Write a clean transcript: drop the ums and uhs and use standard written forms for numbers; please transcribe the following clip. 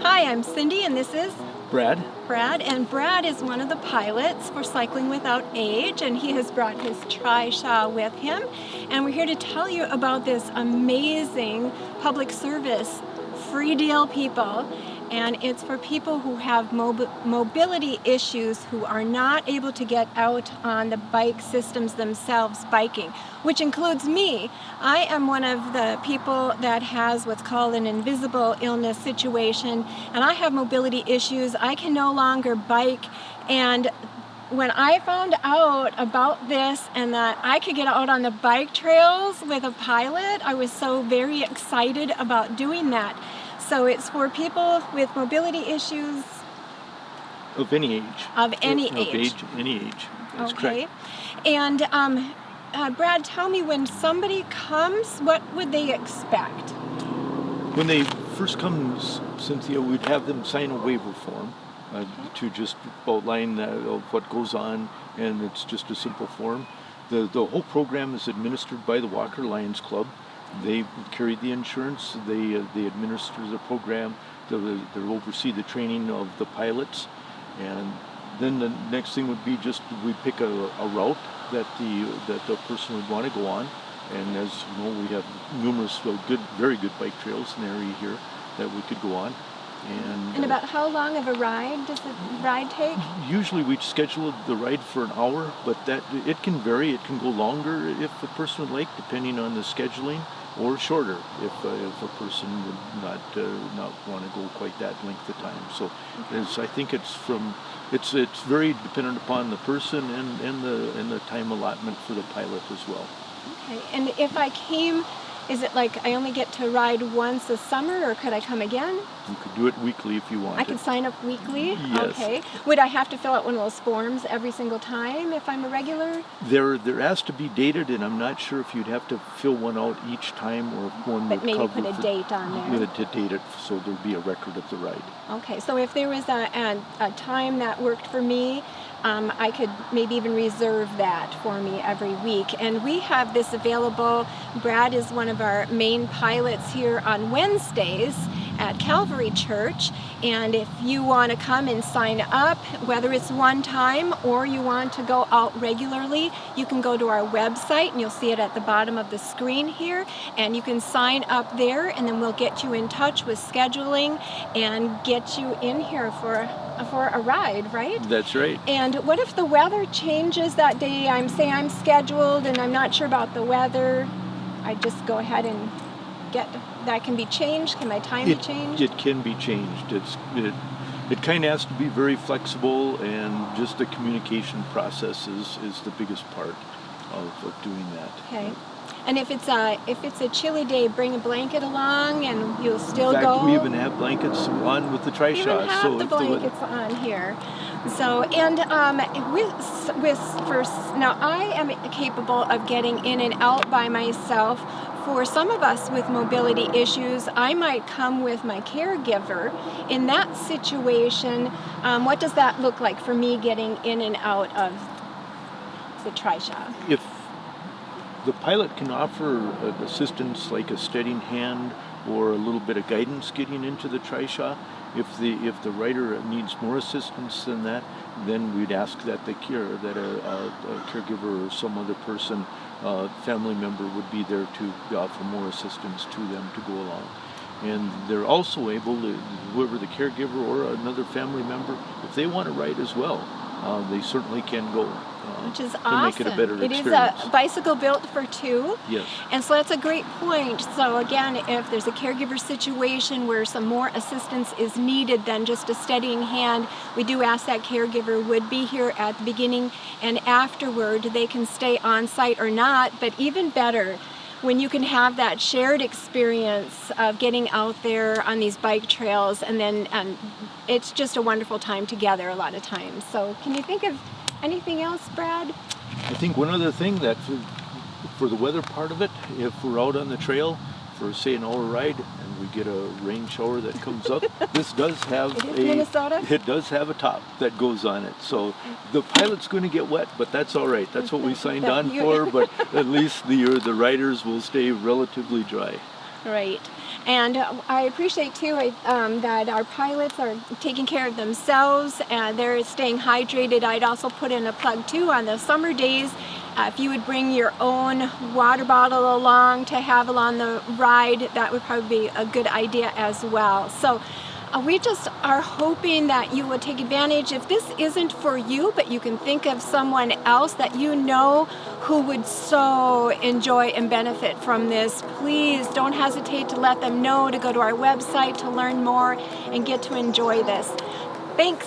Hi, I'm Cindy, and this is Brad? Brad. And Brad is one of the pilots for Cycling Without Age, and he has brought his trishaw with him. And we're here to tell you about this amazing public service free deal, people. And it's for people who have mobility issues who are not able to get out on the bike systems themselves biking, which includes me. I am one of the people that has what's called an invisible illness situation, and I have mobility issues. I can no longer bike, and when I found out about this and that I could get out on the bike trails with a pilot, I was so very excited about doing that. So it's for people with mobility issues. Of any age. Of any age. Any age. That's okay. correct. And Brad, tell me, when somebody comes, what would they expect? When they first come, Cynthia, we'd have them sign a waiver form to just outline what goes on, and it's just a simple form. The whole program is administered by the Walker Lions Club. They carry the insurance, they administer the program, they oversee the training of the pilots, and then the next thing would be just we pick a route that the person would want to go on, and as you know, we have numerous very good bike trails in the area here that we could go on. And about how long of a ride does the ride take? Usually we schedule the ride for an hour, but it can vary. It can go longer if the person would like, depending on the scheduling, or shorter if a person would not want to go quite that length of time. So I think it's very dependent upon the person and the time allotment for the pilot as well. Okay. And if I came, is it like I only get to ride once a summer, or could I come again? You could do it weekly if you want. I could sign up weekly? Yes. Okay. Would I have to fill out one of those forms every single time if I'm a regular? They're asked to be dated, and I'm not sure if you'd have to fill one out each time or if one but would maybe cover put a date on there. To date it so there'd be a record of the ride. Okay, so if there was a time that worked for me, I could maybe even reserve that for me every week. And we have this available. Brad is one of our main pilots here on Wednesdays at Calvary Church, and if you want to come and sign up, whether it's one time or you want to go out regularly, you can go to our website, and you'll see it at the bottom of the screen here, and you can sign up there, and then we'll get you in touch with scheduling and get you in here for a ride, right? That's right. And what if the weather changes that day? I'm scheduled and I'm not sure about the weather. I just go ahead and that can be changed. Can my time be changed? It can be changed. It kind of has to be very flexible, and just the communication process is the biggest part of doing that. Okay. And if it's a chilly day, bring a blanket along, and you'll still In fact, go. we even have blankets on with the trishaw. We even have the blankets on here. So, and now I am capable of getting in and out by myself. For some of us with mobility issues, I might come with my caregiver. In that situation, what does that look like for me getting in and out of the trishaw? If the pilot can offer assistance like a steadying hand or a little bit of guidance getting into the trishaw, if the rider needs more assistance than that, then we'd ask that a caregiver or some other person, family member, would be there to offer more assistance to them to go along. And they're also able to, whoever the caregiver or another family member, if they want to ride as well, they certainly can go. Which is to awesome. make it a better experience. It is a bicycle built for two. Yes. And so that's a great point. So again, if there's a caregiver situation where some more assistance is needed than just a steadying hand, we do ask that caregiver would be here at the beginning and afterward. They can stay on site or not, but even better, when you can have that shared experience of getting out there on these bike trails, and then it's just a wonderful time together a lot of times. So can you think of anything else, Brad? I think one other thing that for the weather part of it, if we're out on the trail for say an hour ride and we get a rain shower that comes up, this does have Minnesota? It does have a top that goes on it. So the pilot's going to get wet, but that's all right. That's what we signed on for, but at least the riders will stay relatively dry. Right. And I appreciate too that our pilots are taking care of themselves and they're staying hydrated. I'd also put in a plug too on the summer days. If you would bring your own water bottle along to have along the ride, that would probably be a good idea as well. So we just are hoping that you will take advantage. If this isn't for you, but you can think of someone else that you know who would so enjoy and benefit from this, please don't hesitate to let them know, to go to our website to learn more and get to enjoy this. Thanks.